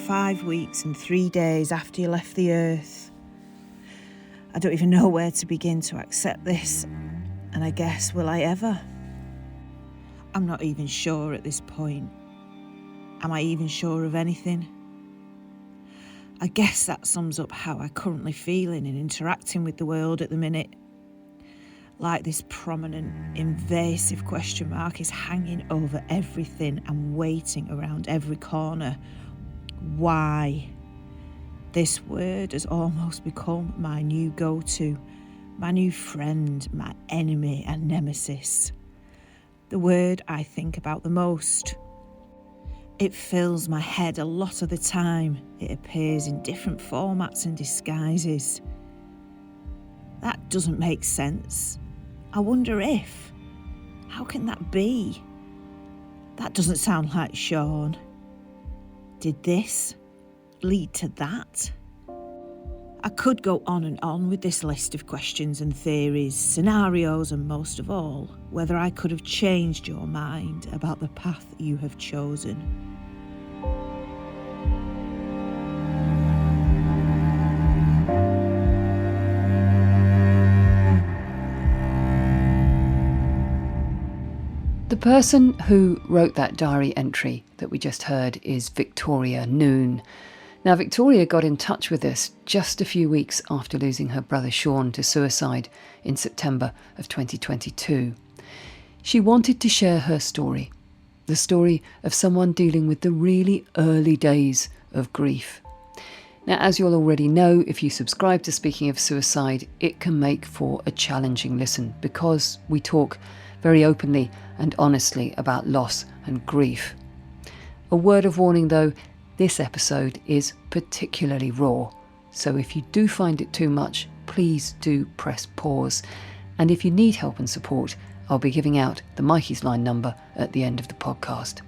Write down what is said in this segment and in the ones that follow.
5 weeks and 3 days after you left the earth. I don't even know where to begin to accept this, and I guess, will I ever? I'm not even sure at this point. Am I even sure of anything? I guess that sums up how I'm currently feeling and interacting with the world at the minute. Like this prominent, invasive question mark is hanging over everything and waiting around every corner. Why? This word has almost become my new go-to, my new friend, my enemy and nemesis. The word I think about the most. It fills my head a lot of the time. It appears in different formats and disguises. That doesn't make sense. I wonder if. How can that be? That doesn't sound like Sean. Did this lead to that? I could go on and on with this list of questions and theories, scenarios, and most of all, whether I could have changed your mind about the path you have chosen. The person who wrote that diary entry that we just heard is Victoria Noone. Now, Victoria got in touch with us just a few weeks after losing her brother Sean to suicide in September of 2022. She wanted to share her story, the story of someone dealing with the really early days of grief. Now, as you'll already know, if you subscribe to Speaking of Suicide, it can make for a challenging listen because we talk very openly and honestly about loss and grief. A word of warning though, this episode is particularly raw, so if you do find it too much, please do press pause. And if you need help and support, I'll be giving out the Mikey's Line number at the end of the podcast.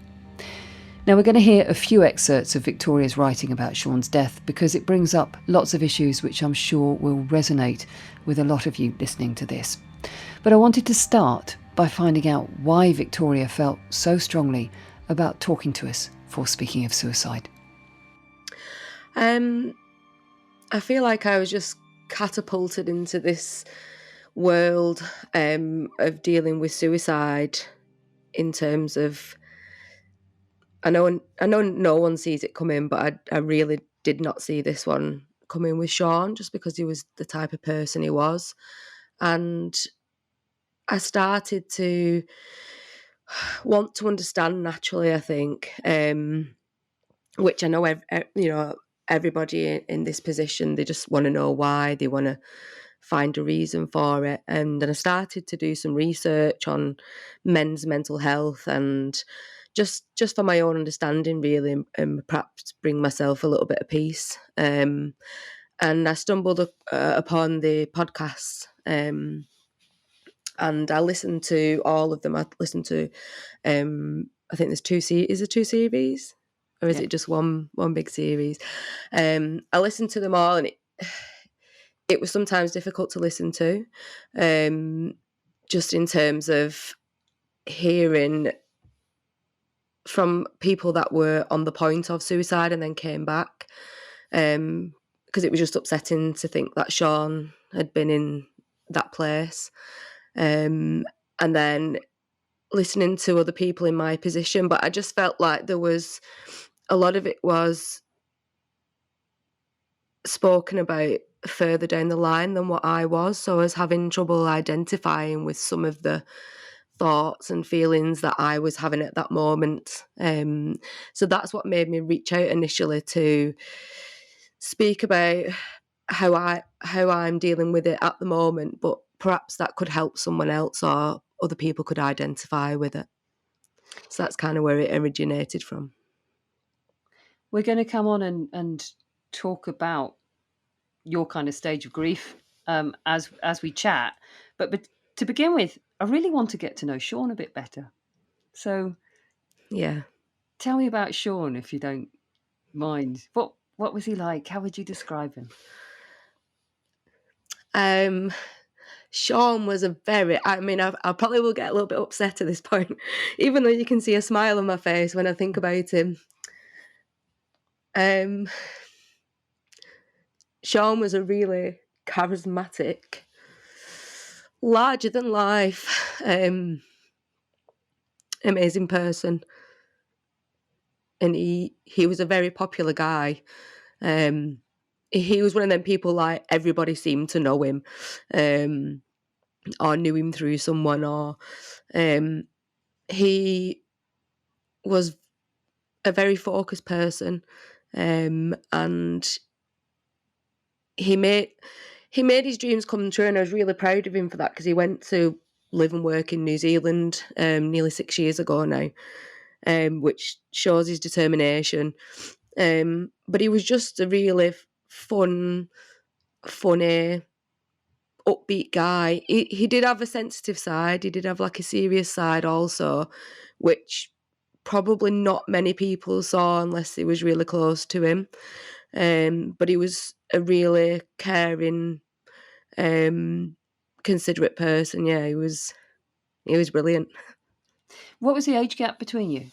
Now we're going to hear a few excerpts of Victoria's writing about Sean's death because it brings up lots of issues which I'm sure will resonate with a lot of you listening to this. But I wanted to start by finding out why Victoria felt so strongly about talking to us for Speaking of Suicide. I feel like I was just catapulted into this world of dealing with suicide in terms of, I know no one sees it coming, but I really did not see this one coming with Sean just because he was the type of person he was. And I started to want to understand naturally, I think, which I know, everybody in this position, they just want to know why, they want to find a reason for it. And then I started to do some research on men's mental health and just for my own understanding, really, and perhaps bring myself a little bit of peace. And I stumbled upon the podcasts. And I listened to all of them. I listened to, I think there's is there two series? Or is it just one big series? I listened to them all, and it was sometimes difficult to listen to, just in terms of hearing from people that were on the point of suicide and then came back, because it was just upsetting to think that Sean had been in that place. And then listening to other people in my position, but I just felt like there was a lot of it was spoken about further down the line than what I was. So I was having trouble identifying with some of the thoughts and feelings that I was having at that moment. So that's what made me reach out initially to speak about how I'm dealing with it at the moment, but perhaps that could help someone else or other people could identify with it. So that's kind of where it originated from. We're going to come on and talk about your kind of stage of grief as we chat. But to begin with, I really want to get to know Sean a bit better. So yeah, tell me about Sean, if you don't mind. What was he like? How would you describe him? Sean was I probably will get a little bit upset at this point, even though you can see a smile on my face when I think about him. Sean was a really charismatic, larger than life, amazing person, and he was a very popular guy. He was one of them people, like, everybody seemed to know him, or knew him through someone, or he was a very focused person, and he made his dreams come true, and I was really proud of him for that, because he went to live and work in New Zealand nearly 6 years ago now, which shows his determination. But he was just a really funny, upbeat guy. He did have a sensitive side. He did have like a serious side also, which probably not many people saw unless he was really close to him. But he was a really caring, considerate person. Yeah, he was brilliant. What was the age gap between you?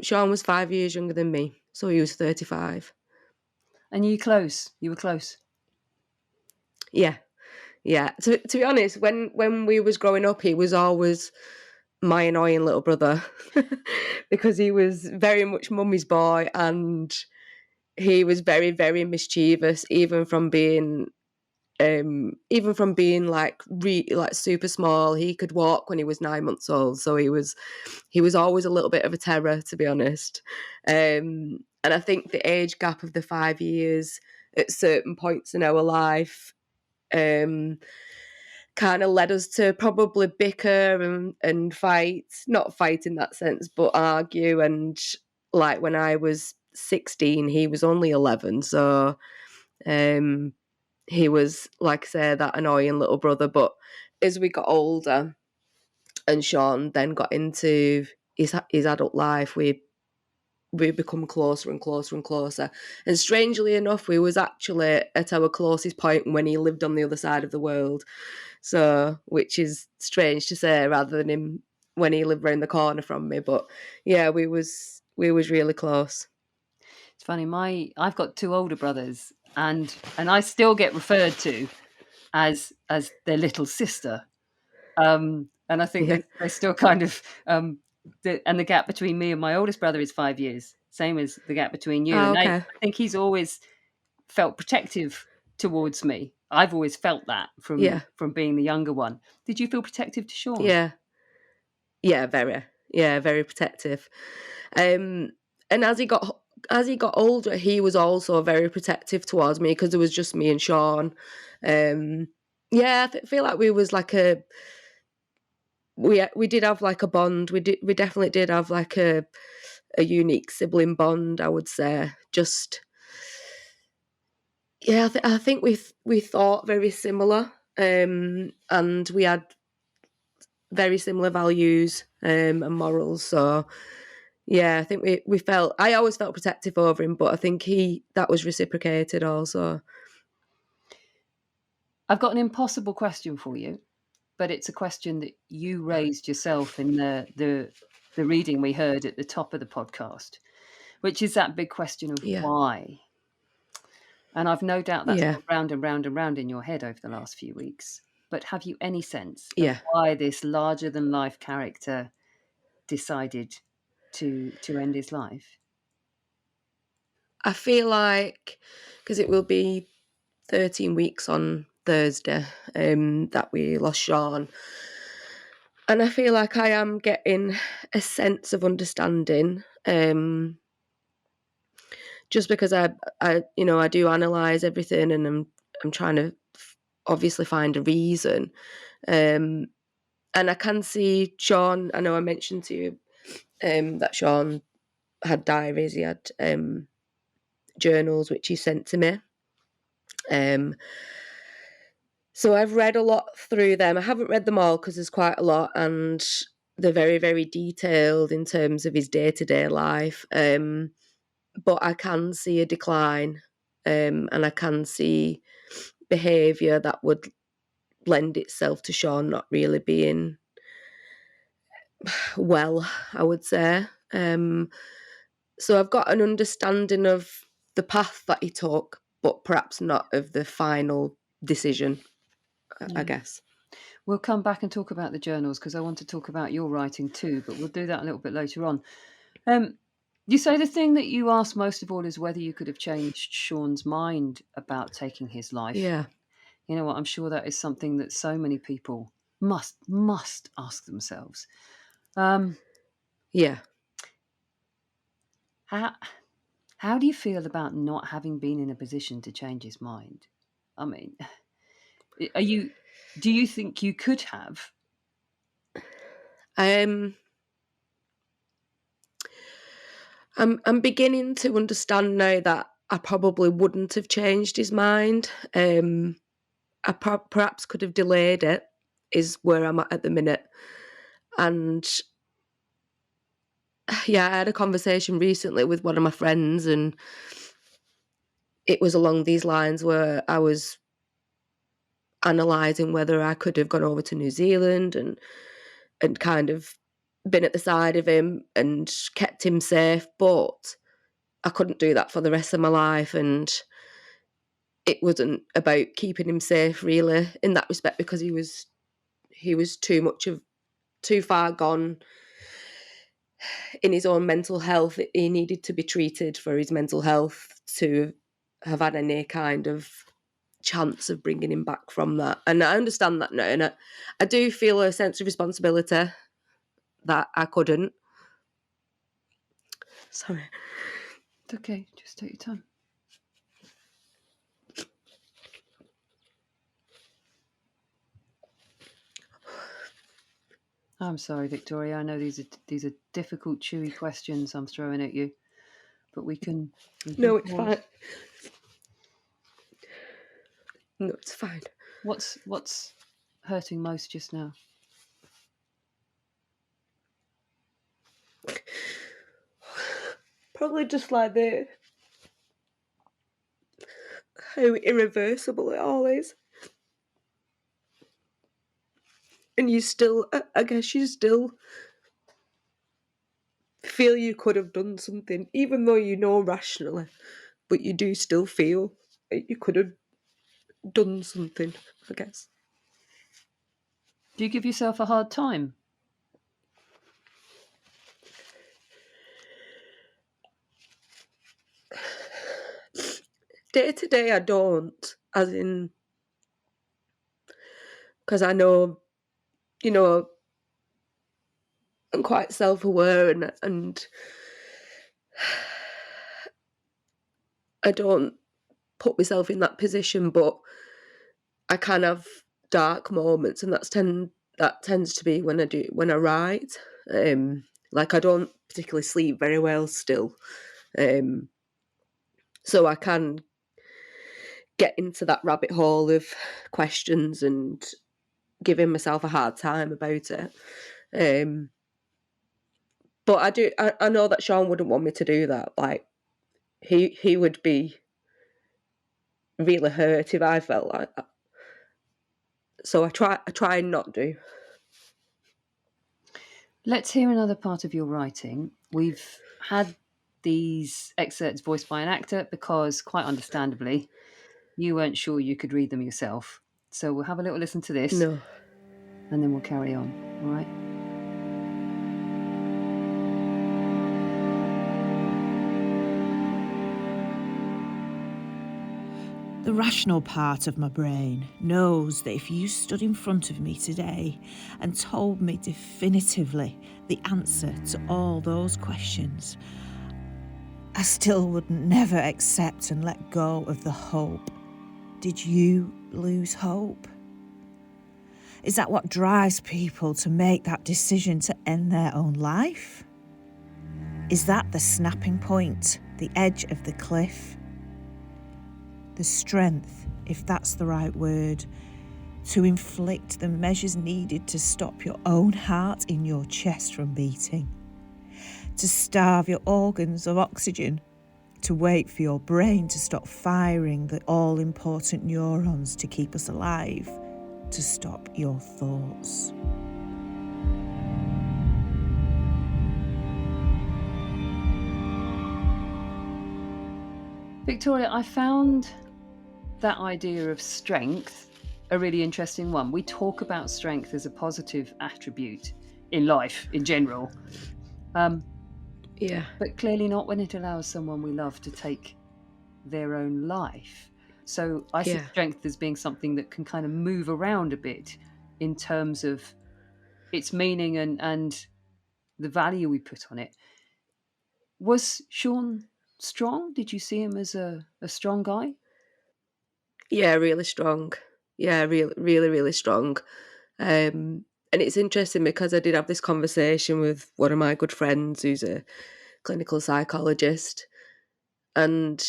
Sean was 5 years younger than me, so he was 35. And you close? You were close? Yeah. To be honest, when we was growing up, he was always my annoying little brother because he was very much mummy's boy, and he was very, very mischievous, even from being like like super small. He could walk when he was 9 months old, so he was always a little bit of a terror, to be honest. And I think the age gap of the 5 years at certain points in our life kind of led us to probably bicker and fight, not fight in that sense, but argue. And like when I was 16, he was only 11, so he was, like I say, that annoying little brother. But as we got older and Sean then got into his adult life, we become closer and closer and closer. And strangely enough, we was actually at our closest point when he lived on the other side of the world. So, which is strange to say, rather than him when he lived around the corner from me. But yeah, we was really close. It's funny. I've got two older brothers, and I still get referred to as their little sister. And I think Yeah. they still kind of and the gap between me and my oldest brother is 5 years, same as the gap between you. Oh, And I okay. think he's always felt protective towards me. I've always felt that Yeah. from being the younger one. Did you feel protective to Sean? Yeah. Yeah, very. Yeah, very protective. And as he got older, he was also very protective towards me, because there was just me and Sean. Yeah, I feel like we was like we did have like a bond. We definitely did have like a unique sibling bond, I would say. Just yeah, I think we thought very similar, and we had very similar values and morals. So yeah, I think I always felt protective over him, but I think that was reciprocated also. I've got an impossible question for you, but it's a question that you raised yourself in the reading we heard at the top of the podcast, which is that big question of Yeah. why. And I've no doubt that's Yeah. gone round and round and round in your head over the last few weeks. But have you any sense of Yeah. why this larger than life character decided to end his life? I feel like, because it will be 13 weeks on Thursday that we lost Sean, and I feel like I am getting a sense of understanding, just because I do analyze everything, and I'm trying to obviously find a reason, and I can see Sean. I know I mentioned to you that Sean had diaries. He had journals which he sent to me. So I've read a lot through them. I haven't read them all because there's quite a lot, and they're very, very detailed in terms of his day-to-day life. But I can see a decline, and I can see behaviour that would lend itself to Sean not really being well, I would say. So I've got an understanding of the path that he took, but perhaps not of the final decision, I guess. We'll come back and talk about the journals because I want to talk about your writing too, but we'll do that a little bit later on. You say the thing that you asked most of all is whether you could have changed Sean's mind about taking his life. Yeah. You know what? I'm sure that is something that so many people must ask themselves. Yeah. How do you feel about not having been in a position to change his mind? I mean, do you think you could have? I'm beginning to understand now that I probably wouldn't have changed his mind. I perhaps could have delayed it, is where I'm at the minute. And yeah, I had a conversation recently with one of my friends, and it was along these lines where I was analysing whether I could have gone over to New Zealand and kind of been at the side of him and kept him safe, but I couldn't do that for the rest of my life, and it wasn't about keeping him safe really in that respect, because he was too far gone in his own mental health. He needed to be treated for his mental health to have had any kind of chance of bringing him back from that. And I understand that now, and I do feel a sense of responsibility that I couldn't. Sorry. It's okay, just take your time. I'm sorry, Victoria. I know these are difficult, chewy questions I'm throwing at you, but we can No, it's pause. fine. No, it's fine. What's hurting most just now? Probably just like how irreversible it all is. And you still, I guess you still feel you could have done something, even though you know rationally, but you do still feel you could have done something, I guess. Do you give yourself a hard time? Day to day, I don't, as in, because I know, I'm quite self-aware and I don't put myself in that position, but I can have dark moments, and that tends to be when I write. Like I don't particularly sleep very well still, so I can get into that rabbit hole of questions and giving myself a hard time about it. But I know that Sean wouldn't want me to do that. Like he would be really hurt if I felt like that. So I try and not do. Let's hear another part of your writing. We've had these excerpts voiced by an actor because, quite understandably, you weren't sure you could read them yourself. So we'll have a little listen to this. No. And then we'll carry on, all right? The rational part of my brain knows that if you stood in front of me today and told me definitively the answer to all those questions, I still would never accept and let go of the hope. Did you lose hope? Is that what drives people to make that decision to end their own life? Is that the snapping point, the edge of the cliff? The strength, if that's the right word, to inflict the measures needed to stop your own heart in your chest from beating, to starve your organs of oxygen, to wait for your brain to stop firing the all-important neurons to keep us alive, to stop your thoughts. Victoria, I found that idea of strength a really interesting one. We talk about strength as a positive attribute in life in general, Yeah. but clearly not when it allows someone we love to take their own life. So I see Yeah. strength as being something that can kind of move around a bit in terms of its meaning and the value we put on it. Was Sean strong? Did you see him as a strong guy? Yeah, really strong. Yeah, really, really, really strong. And it's interesting because I did have this conversation with one of my good friends who's a clinical psychologist, and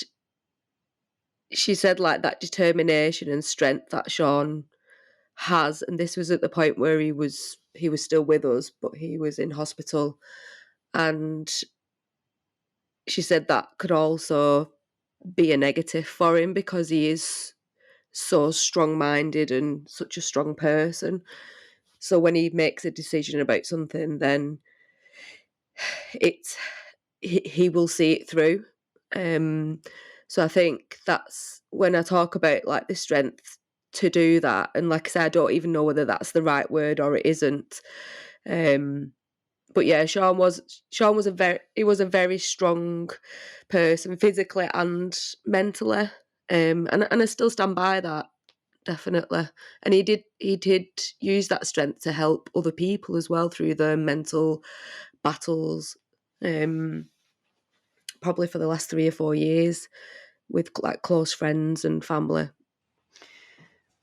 she said like that determination and strength that Sean has, and this was at the point where he was still with us, but he was in hospital, and she said that could also be a negative for him because he is so strong-minded and such a strong person. So when he makes a decision about something, then it's he will see it through. So I think that's when I talk about like the strength to do that. And like I said, I don't even know whether that's the right word or it isn't. But yeah, Sean was a very strong person physically and mentally. And I still stand by that, definitely. And he did use that strength to help other people as well through their mental battles. Probably for the last 3 or 4 years with like close friends and family.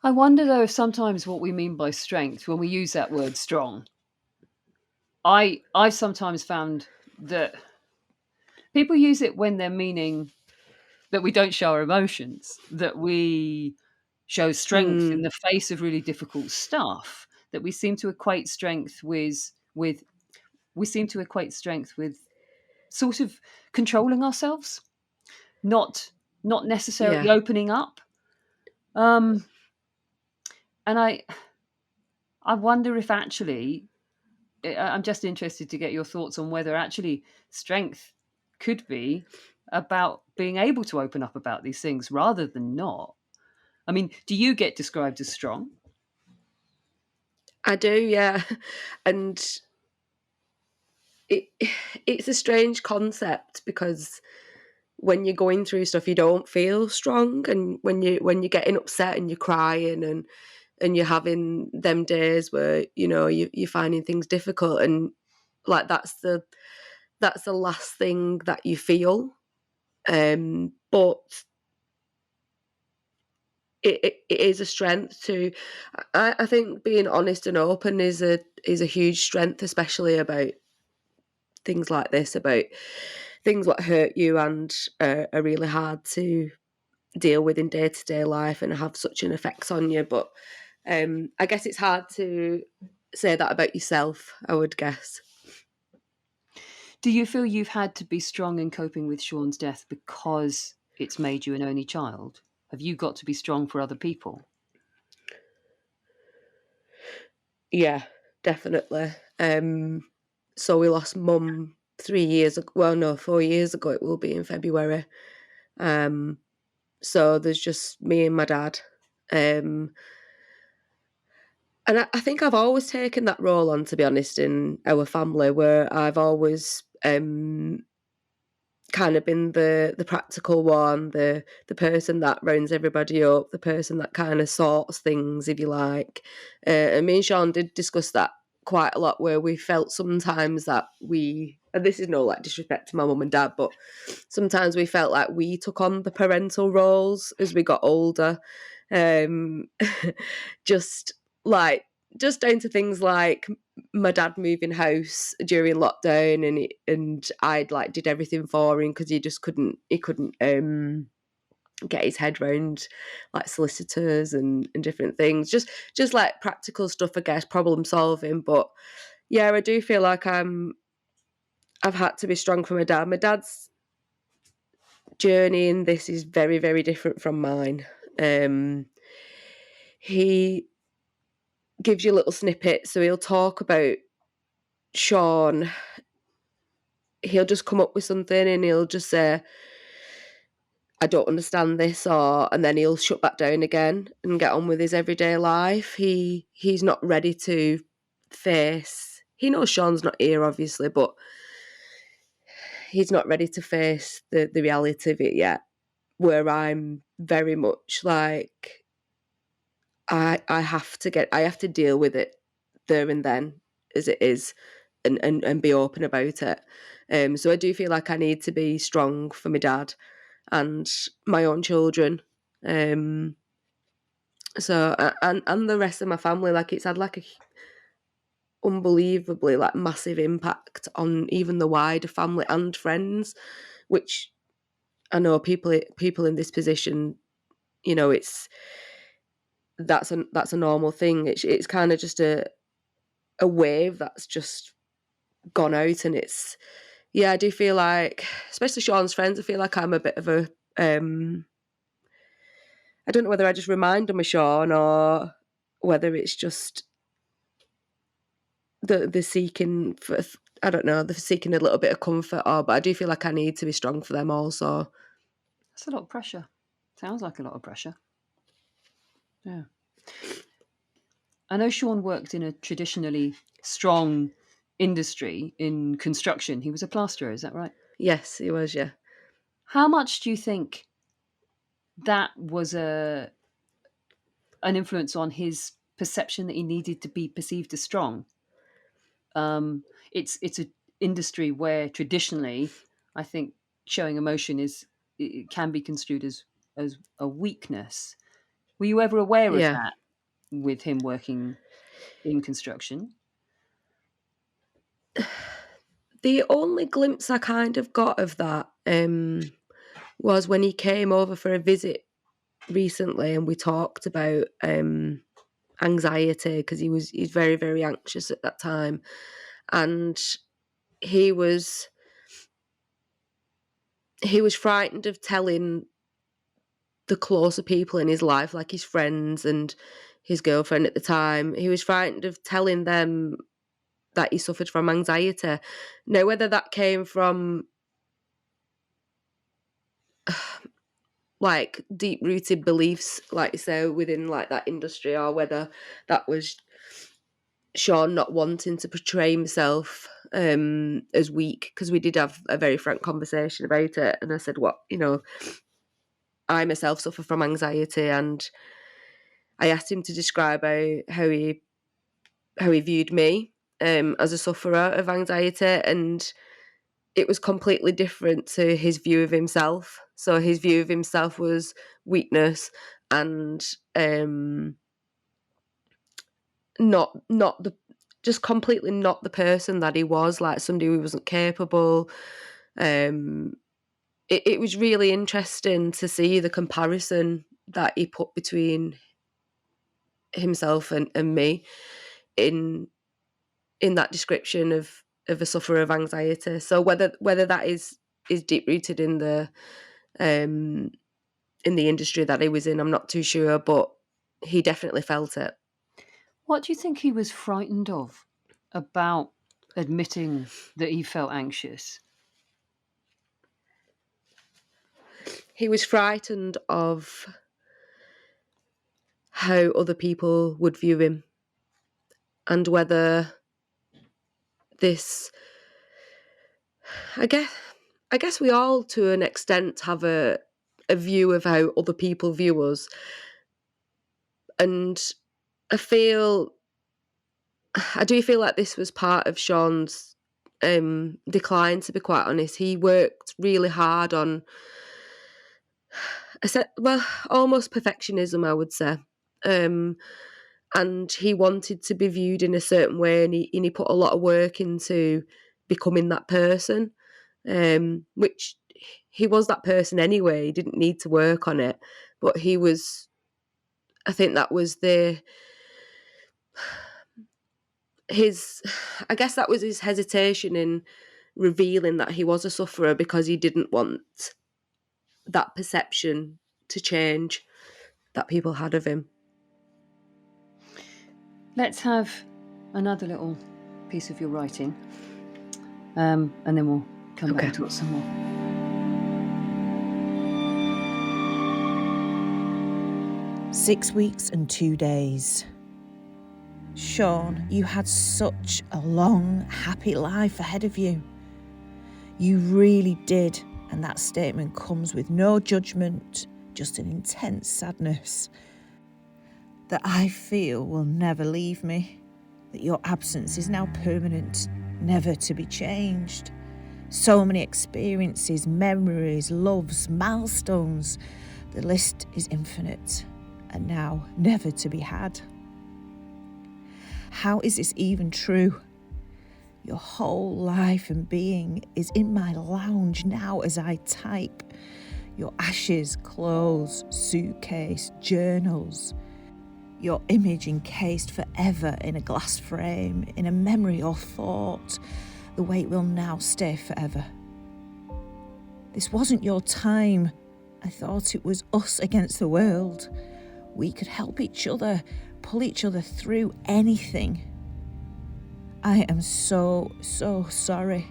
I wonder though if sometimes what we mean by strength when we use that word strong. I've sometimes found that people use it when they're meaning that we don't show our emotions, that we show strength in Mm, the face of really difficult stuff, that we seem to equate strength with we seem to equate strength with sort of controlling ourselves, not necessarily yeah. opening up. Um, and I wonder if actually I'm just interested to get your thoughts on whether actually strength could be about being able to open up about these things rather than not. I mean, do you get described as strong? I do, yeah. And it it's a strange concept because when you're going through stuff you don't feel strong, and when you're getting upset and you're crying and you're having them days where you're finding things difficult, and like that's the last thing that you feel. But it is a strength to. I think being honest and open is a huge strength, especially about things like this, about things that hurt you and are really hard to deal with in day to day life and have such an effect on you. But I guess it's hard to say that about yourself, I would guess. Do you feel you've had to be strong in coping with Sean's death because it's made you an only child? Have you got to be strong for other people? Yeah, definitely. So we lost mum 3 years ago. Well, no, 4 years ago. It will be in February. Um, so there's just me and my dad. Um, and I think I've always taken that role on, to be honest, in our family, where I've always kind of been the practical one, the person that rounds everybody up, the person that kind of sorts things, if you like. And me and Sean did discuss that quite a lot, where we felt sometimes that and this is no like disrespect to my mum and dad, but sometimes we felt like we took on the parental roles as we got older. Um, just like just down to things like my dad moving house during lockdown, and I'd like did everything for him because he couldn't get his head round like solicitors and different things, just like practical stuff, I guess, problem solving. But yeah, I do feel like I've had to be strong for my dad. My dad's journey in this is very, very different from mine. He gives you little snippets, so he'll talk about Sean. He'll just come up with something and he'll just say, I don't understand this, and then he'll shut back down again and get on with his everyday life. He's not ready to face. He knows Sean's not here, obviously, but he's not ready to face the reality of it yet. Where I'm very much like, I have to deal with it there and then as it is, and be open about it. So I do feel like I need to be strong for my dad and my own children. So and the rest of my family, like it's had like a unbelievably like massive impact on even the wider family and friends, which I know people in this position, you know, that's a normal thing. It's kind of just a wave that's just gone out, and it's, yeah, I do feel like, especially Sean's friends, I feel like I'm a bit of a I don't know whether I just remind them of Sean or whether it's just the seeking for, I don't know, they're seeking a little bit of comfort, but I do feel like I need to be strong for them also. That's a lot of pressure. Sounds like a lot of pressure. Yeah. I know Sean worked in a traditionally strong industry in construction. He was a plasterer, is that right? Yes, he was, yeah. How much do you think that was an influence on his perception that he needed to be perceived as strong? It's an industry where traditionally, I think showing emotion it can be construed as a weakness. Were you ever aware of Yeah. that with him working in construction? The only glimpse I kind of got of that was when he came over for a visit recently, and we talked about anxiety, because he's very, very anxious at that time, and he was frightened of telling the closer people in his life, like his friends and his girlfriend at the time. He was frightened of telling them that he suffered from anxiety. Now, whether that came from like deep rooted beliefs, like you say, within like that industry, or whether that was Sean not wanting to portray himself as weak, because we did have a very frank conversation about it, and I said, what, you know, I myself suffer from anxiety, and I asked him to describe how he viewed me as a sufferer of anxiety, and it was completely different to his view of himself. So his view of himself was weakness, and not the just completely not the person that he was, like somebody who wasn't capable. It was really interesting to see the comparison that he put between himself and me in that description of a sufferer of anxiety. So whether that is deep rooted in the industry that he was in, I'm not too sure, but he definitely felt it. What do you think he was frightened of about admitting that he felt anxious? He was frightened of how other people would view him, and whether this, I guess we all to an extent have a view of how other people view us, and I do feel like this was part of Sean's decline, to be quite honest. He worked really hard on, almost perfectionism, I would say. And he wanted to be viewed in a certain way, and he put a lot of work into becoming that person, which he was that person anyway. He didn't need to work on it, but I think that was I guess that was his hesitation in revealing that he was a sufferer, because he didn't want that perception to change that people had of him. Let's have another little piece of your writing, and then we'll come back and talk some more. 6 weeks and 2 days. Sean, you had such a long, happy life ahead of you. You really did, and that statement comes with no judgment, just an intense sadness that I feel will never leave me, that your absence is now permanent, never to be changed. So many experiences, memories, loves, milestones. The list is infinite and now never to be had. How is this even true? Your whole life and being is in my lounge now as I type. Your ashes, clothes, suitcase, journals. Your image encased forever in a glass frame, in a memory or thought. The weight will now stay forever. This wasn't your time. I thought it was us against the world. We could help each other, pull each other through anything. I am so sorry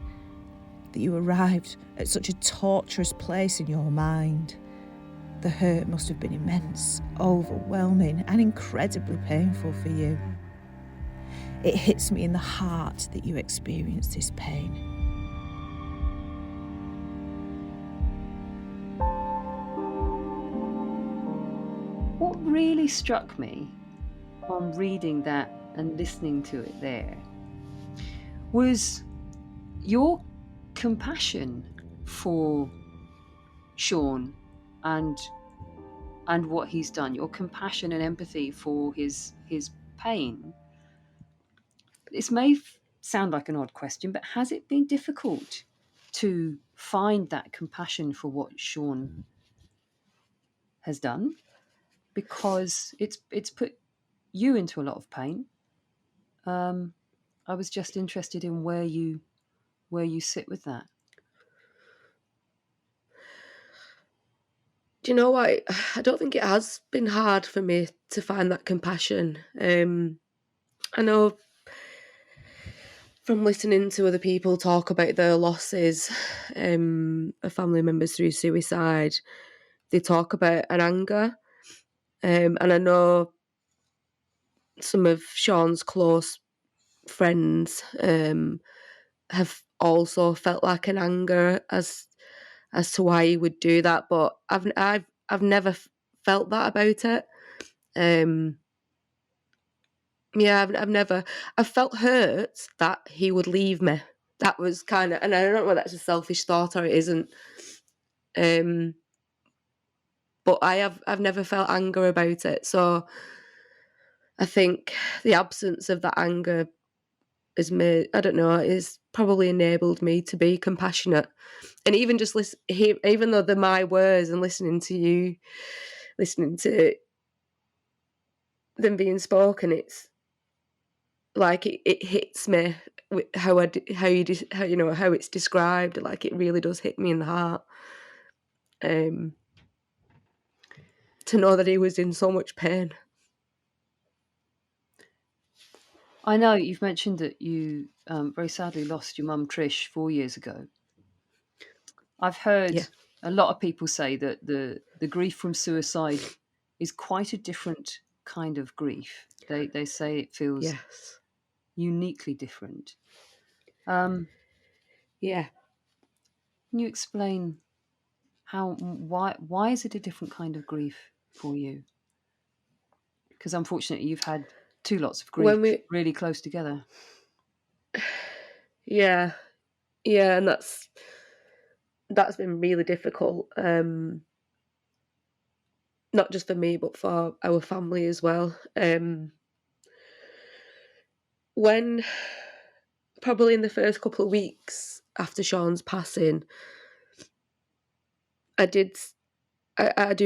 that you arrived at such a torturous place in your mind. The hurt must have been immense, overwhelming, and incredibly painful for you. It hits me in the heart that you experienced this pain. What really struck me on reading that and listening to it there was your compassion for Sean and what he's done, your compassion and empathy for his pain. This may sound like an odd question, but has it been difficult to find that compassion for what Sean has done? Because it's put you into a lot of pain. I was just interested in where you sit with that. Do you know what? I don't think it has been hard for me to find that compassion. I know from listening to other people talk about their losses of family members through suicide, they talk about an anger. And I know some of Sean's close friends have also felt like an anger as to why he would do that, but I've never felt that about it. Yeah, I've felt hurt that he would leave me. That was kind of, and I don't know whether that's a selfish thought or it isn't. But I've never felt anger about it. So I think the absence of that anger has made, I don't know, is probably enabled me to be compassionate. And even just listen, even though they're my words, and listening to you, listening to them being spoken, it's like it hits me how it's described. Like it really does hit me in the heart. To know that he was in so much pain. I know you've mentioned that you very sadly lost your mum Trish 4 years ago. I've heard a lot of people say that the grief from suicide is quite a different kind of grief. They say it feels uniquely different. Yeah. Can you explain why is it a different kind of grief for you? Because unfortunately you've had two lots of grief really close together. Yeah, and that's been really difficult. Not just for me, but for our family as well. When probably in the first couple of weeks after Sean's passing, I do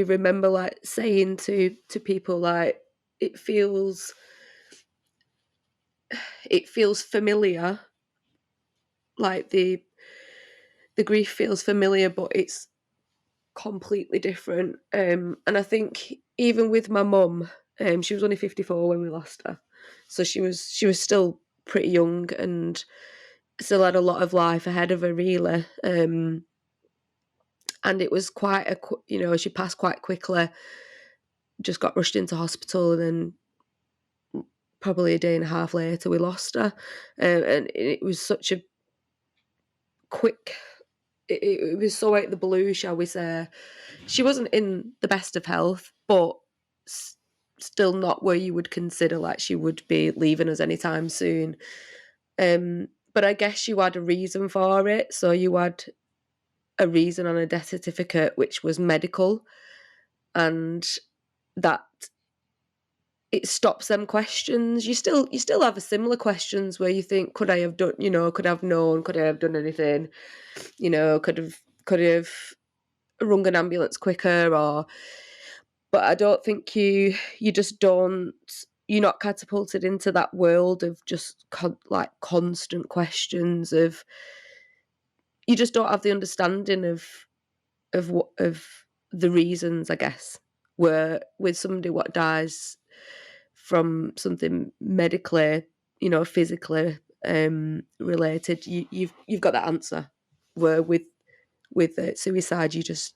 remember like saying to people like it feels familiar, like the grief feels familiar, but it's completely different. And I think even with my mum, she was only 54 when we lost her, so she was still pretty young and still had a lot of life ahead of her, really. And it was quite she passed quite quickly. just got rushed into hospital, and then probably a day and a half later we lost her. And it was such a quick, it was so out of the blue, shall we say. She wasn't in the best of health, but still not where you would consider like she would be leaving us anytime soon. But I guess you had a reason for it. So you had a reason on a death certificate, which was medical, and that it stops them questions. You still have a similar questions where you think, could I have done, could I have known, could I have done anything, could have rung an ambulance quicker, or, but I don't think you just don't, you're not catapulted into that world of just constant questions of, you just don't have the understanding of the reasons, I guess, where with somebody what dies from something medically, physically related, you've got that answer. Where with suicide, you just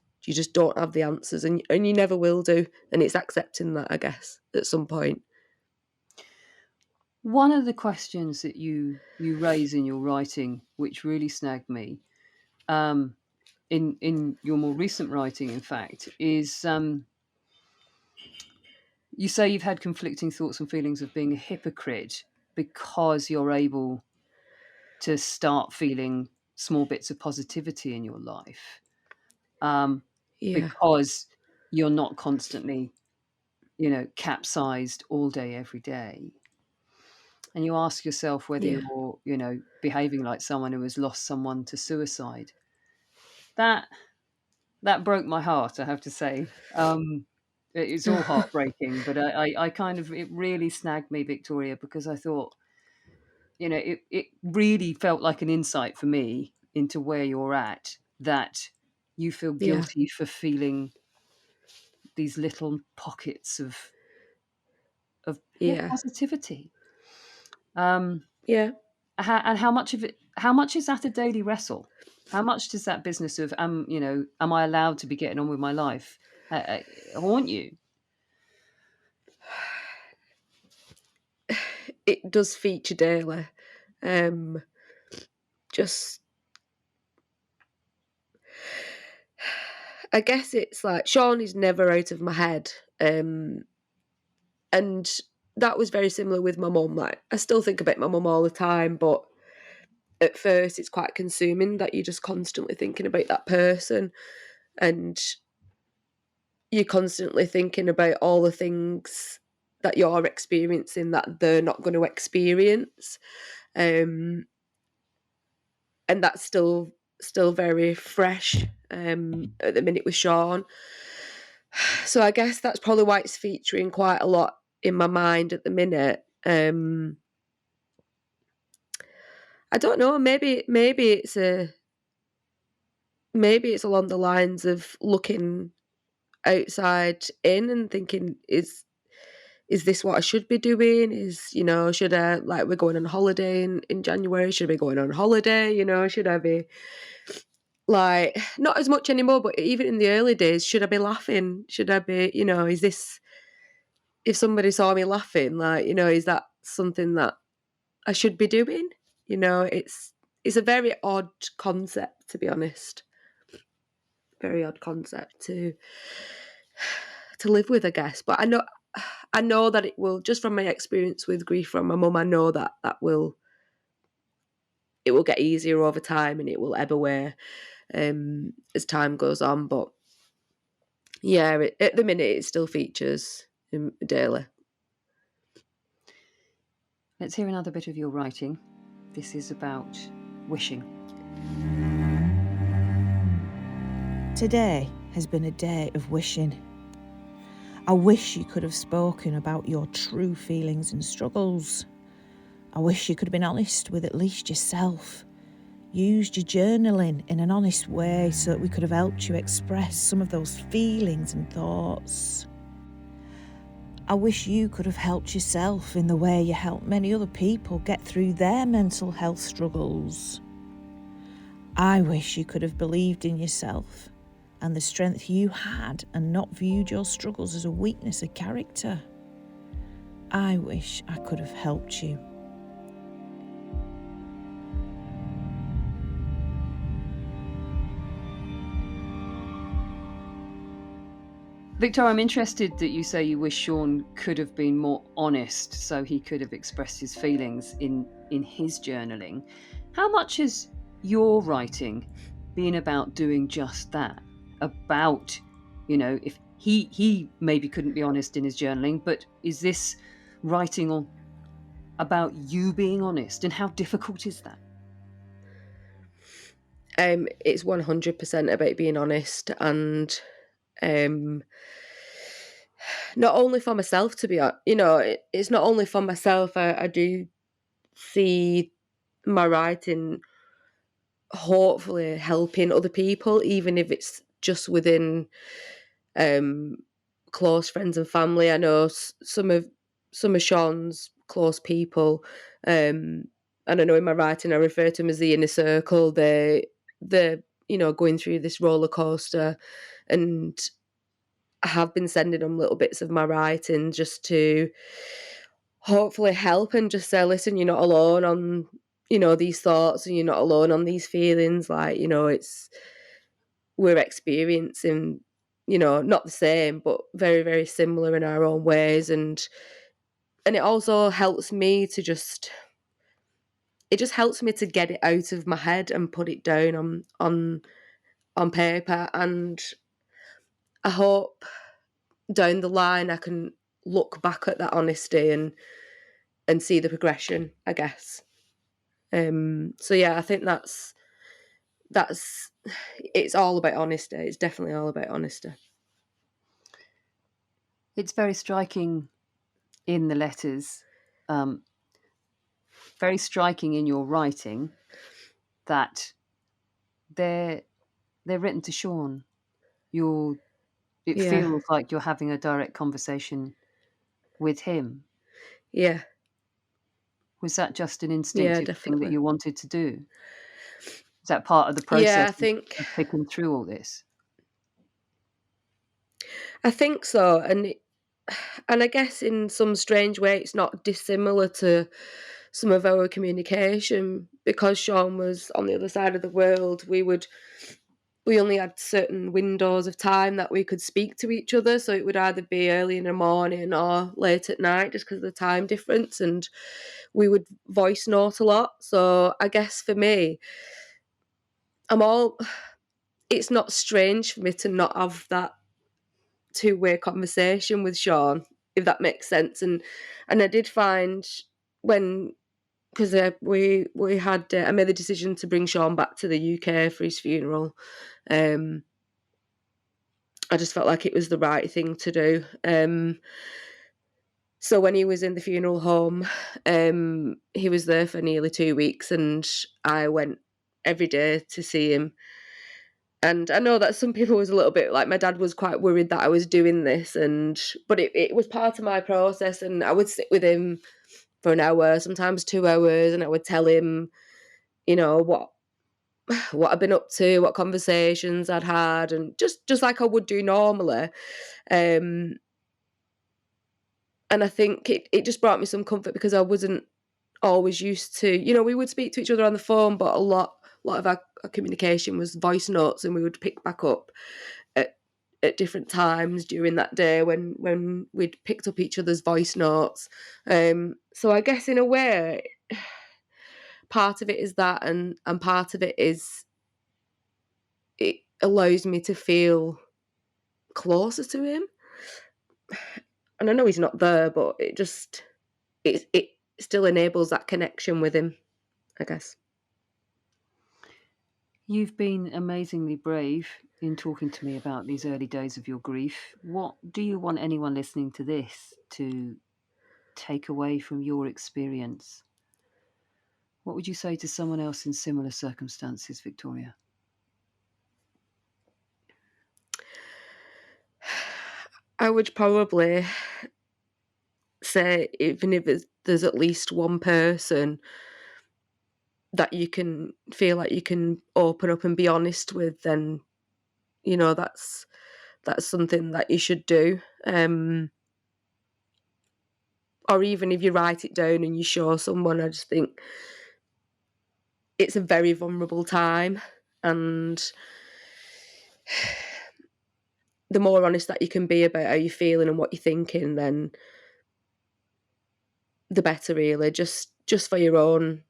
don't have the answers, and you never will do, and it's accepting that, I guess, at some point. One of the questions that you raise in your writing, which really snagged me, in your more recent writing, in fact, is you say you've had conflicting thoughts and feelings of being a hypocrite because you're able to start feeling small bits of positivity in your life, Yeah. because you're not constantly, capsized all day, every day. And you ask yourself whether Yeah. you're, behaving like someone who has lost someone to suicide. That broke my heart, I have to say. It's all heartbreaking, but I kind of, it really snagged me, Victoria, because I thought, it really felt like an insight for me into where you're at, that you feel Yeah. guilty for feeling these little pockets of Yeah. positivity. Um, Yeah. and how much of it? How much is that a daily wrestle? How much does that business of am I allowed to be getting on with my life haunt you? It does feature daily. Just, I guess it's like Sean is never out of my head, and that was very similar with my mum. Like, I still think about my mum all the time, but at first it's quite consuming that you're just constantly thinking about that person, and you're constantly thinking about all the things that you're experiencing that they're not going to experience, and that's still very fresh at the minute with Sean. So I guess that's probably why it's featuring quite a lot in my mind at the minute. I don't know. Maybe it's along the lines of looking outside in and thinking, is this what I should be doing? Should I, like, we're going on holiday in January, should I be going on holiday? Should I be, like, not as much anymore, but even in the early days, should I be laughing? Should I be, is this, if somebody saw me laughing, like, is that something that I should be doing? It's a very odd concept, to be honest. Very odd concept to live with, I guess. But I know that it will, just from my experience with grief from my mum, I know that it will get easier over time, and it will ebb away as time goes on. But yeah, at the minute it still features daily. Let's hear another bit of your writing. This is about wishing. Today has been a day of wishing. I wish you could have spoken about your true feelings and struggles. I wish you could have been honest with at least yourself. Used your journaling in an honest way so that we could have helped you express some of those feelings and thoughts. I wish you could have helped yourself in the way you help many other people get through their mental health struggles. I wish you could have believed in yourself and the strength you had and not viewed your struggles as a weakness of character. I wish I could have helped you. Victor, I'm interested that you say you wish Sean could have been more honest so he could have expressed his feelings in his journaling. How much has your writing been about doing just that? About, if he maybe couldn't be honest in his journaling, but is this writing on about you being honest, and how difficult is that? It's 100% about being honest, and not only for myself, to be honest, it's not only for myself. I do see my writing hopefully helping other people, even if it's just within close friends and family. I know some of Sean's close people, and I know in my writing I refer to them as the inner circle. They're going through this roller coaster, and I have been sending them little bits of my writing just to hopefully help and just say, listen, you're not alone on these thoughts, and you're not alone on these feelings. Like, we're experiencing, not the same, but very, very similar in our own ways. And it also helps me to it just helps me to get it out of my head and put it down on paper. And I hope down the line I can look back at that honesty and see the progression, I guess. So yeah, I think that's it's all about honesty. It's definitely all about honesty. It's very striking in the letters, very striking in your writing, that they're written to Sean. It Yeah. feels like you're having a direct conversation with him. Yeah. Was that just an Yeah, instinctive thing that definitely. you wanted to do? Is that part of the Yeah, process of picking through all this? I think so. And I guess in some strange way it's not dissimilar to some of our communication, because Sean was on the other side of the world. We only had certain windows of time that we could speak to each other, so it would either be early in the morning or late at night, just because of the time difference, and we would voice note a lot. So I guess for me, it's not strange for me to not have that two-way conversation with Sean, if that makes sense. And I did find, when, because we had I made the decision to bring Sean back to the UK for his funeral. I just felt like it was the right thing to do. So when he was in the funeral home, he was there for nearly 2 weeks, and I went every day to see him. And I know that some people was a little bit like, my dad was quite worried that I was doing this, but it was part of my process, and I would sit with him for an hour, sometimes 2 hours, and I would tell him, what I'd been up to, what conversations I'd had, and just like I would do normally. And I think it just brought me some comfort, because I wasn't always used to, we would speak to each other on the phone, but a lot of our communication was voice notes, and we would pick back up at different times during that day when we'd picked up each other's voice notes. So I guess in a way, part of it is that, and part of it is it allows me to feel closer to him. And I know he's not there, but it still enables that connection with him, I guess. You've been amazingly brave in talking to me about these early days of your grief. What do you want anyone listening to this to take away from your experience? What would you say to someone else in similar circumstances, Victoria? I would probably say, even if there's at least one person that you can feel like you can open up and be honest with, then that's something that you should do. Or even if you write it down and you show someone, I just think it's a very vulnerable time, and the more honest that you can be about how you're feeling and what you're thinking, then the better, really, just for your own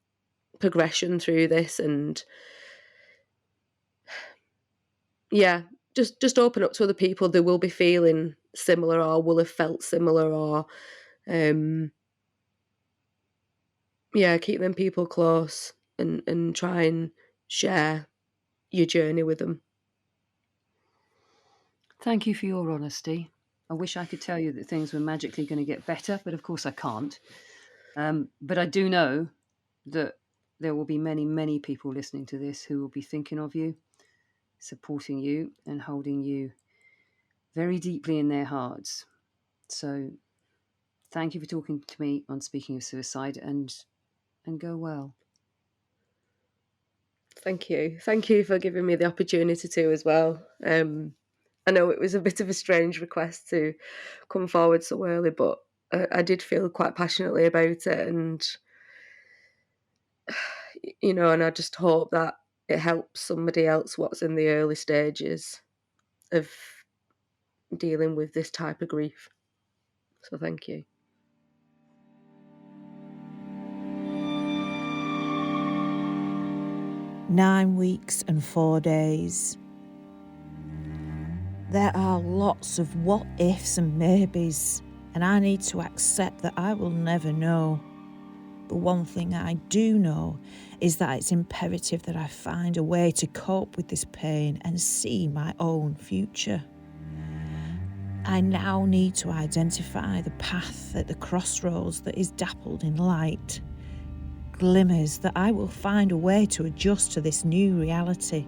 progression through this. And yeah, just open up to other people that will be feeling similar or will have felt similar, or keep them people close and try and share your journey with them. Thank you for your honesty. I wish I could tell you that things were magically going to get better, but of course I can't. But I do know that there will be many, many people listening to this who will be thinking of you, supporting you, and holding you very deeply in their hearts. So thank you for talking to me on Speaking of Suicide, and go well. Thank you for giving me the opportunity to as well. I know it was a bit of a strange request to come forward so early, but I did feel quite passionately about it, and and I just hope that it helps somebody else what's in the early stages of dealing with this type of grief. So thank you. "9 weeks and 4 days. There are lots of what ifs and maybes, and I need to accept that I will never know. But one thing I do know is that it's imperative that I find a way to cope with this pain and see my own future. I now need to identify the path at the crossroads that is dappled in light, glimmers that I will find a way to adjust to this new reality,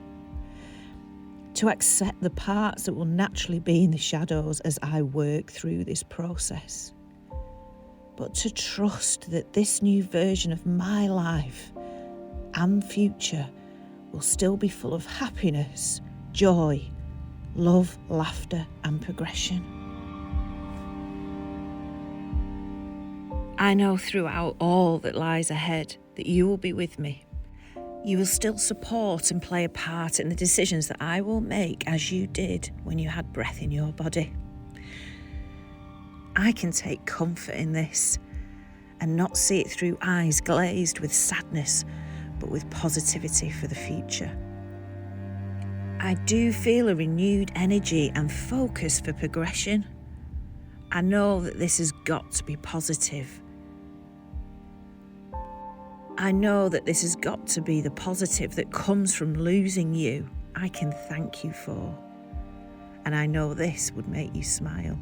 to accept the parts that will naturally be in the shadows as I work through this process, but to trust that this new version of my life and future will still be full of happiness, joy, love, laughter, and progression. I know throughout all that lies ahead that you will be with me. You will still support and play a part in the decisions that I will make, as you did when you had breath in your body. I can take comfort in this and not see it through eyes glazed with sadness, but with positivity for the future. I do feel a renewed energy and focus for progression. I know that this has got to be positive. I know that this has got to be the positive that comes from losing you. I can thank you for. And I know this would make you smile.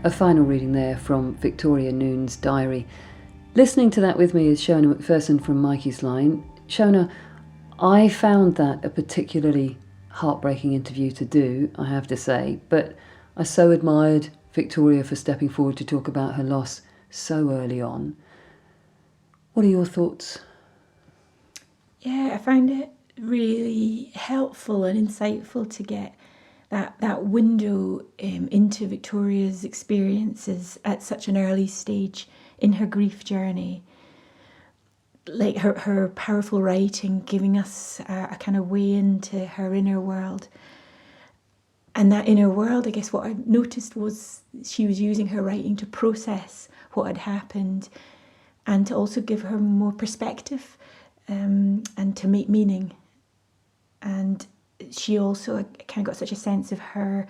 A final reading there from Victoria Noone's diary. Listening to that with me is Shona McPherson from Mikey's Line. Shona, I found that a particularly heartbreaking interview to do, I have to say, but I so admired Victoria for stepping forward to talk about her loss so early on. What are your thoughts? Yeah, I found it really helpful and insightful to get that window into Victoria's experiences at such an early stage in her grief journey. Like her powerful writing giving us a kind of way into her inner world. And that inner world, I guess what I noticed was she was using her writing to process what had happened and to also give her more perspective and to make meaning. And she also kind of got such a sense of her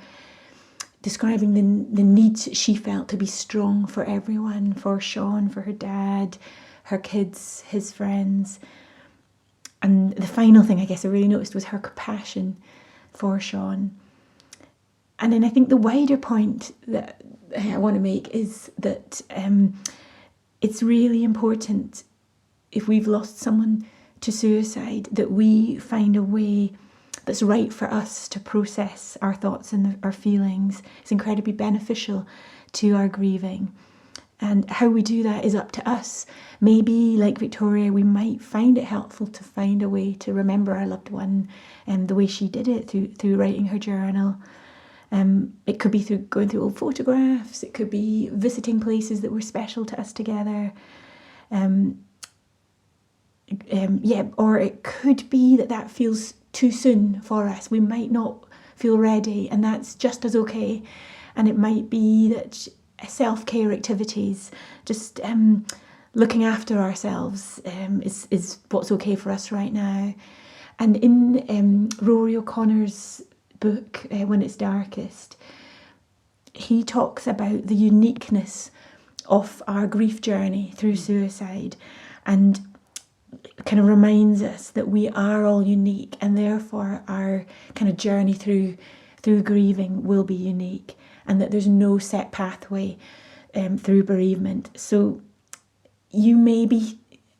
describing the needs she felt to be strong for everyone, for Sean, for her dad, her kids, his friends. And the final thing I guess I really noticed was her compassion for Sean. And then I think the wider point that I want to make is that it's really important, if we've lost someone to suicide, that we find a way that's right for us to process our thoughts and our feelings. It's incredibly beneficial to our grieving. And how we do that is up to us. Maybe, like Victoria, we might find it helpful to find a way to remember our loved one and the way she did it through writing her journal. It could be through going through old photographs. It could be visiting places that were special to us together. Or it could be that feels too soon for us. We might not feel ready, and that's just as okay. And it might be that self-care activities, just looking after ourselves is what's okay for us right now. And in Rory O'Connor's book, When It's Darkest, he talks about the uniqueness of our grief journey through suicide, and kind of reminds us that we are all unique, and therefore our kind of journey through grieving will be unique, and that there's no set pathway through bereavement. So you may be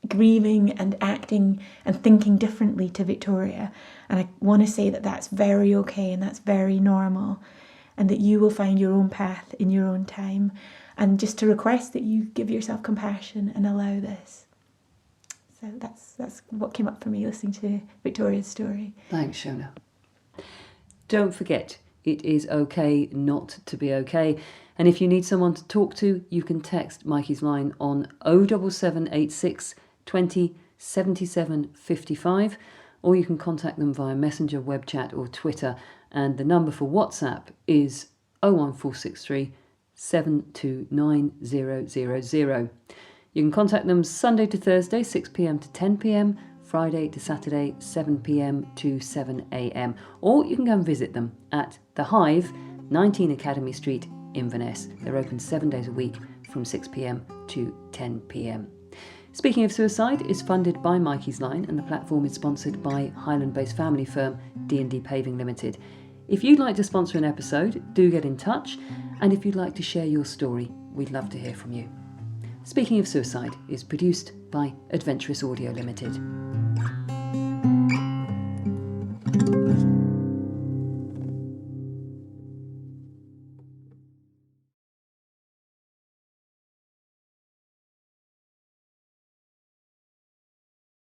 grieving and acting and thinking differently to Victoria, and I want to say that that's very okay and that's very normal, and that you will find your own path in your own time, and just to request that you give yourself compassion and allow this. So that's what came up for me listening to Victoria's story. Thanks, Shona. Don't forget, it is okay not to be okay. And if you need someone to talk to, you can text Mikey's line on 07786 20 77 55, or you can contact them via Messenger, web chat or Twitter. And the number for WhatsApp is 01463 729 000. You can contact them Sunday to Thursday, 6 p.m. to 10 p.m, Friday to Saturday, 7 p.m. to 7 a.m. Or you can go and visit them at The Hive, 19 Academy Street, Inverness. They're open 7 days a week from 6 p.m. to 10 p.m. Speaking of Suicide is funded by Mikey's Line, and the platform is sponsored by Highland-based family firm D&D Paving Limited. If you'd like to sponsor an episode, do get in touch. And if you'd like to share your story, we'd love to hear from you. Speaking of Suicide is produced by Adventurous Audio Limited.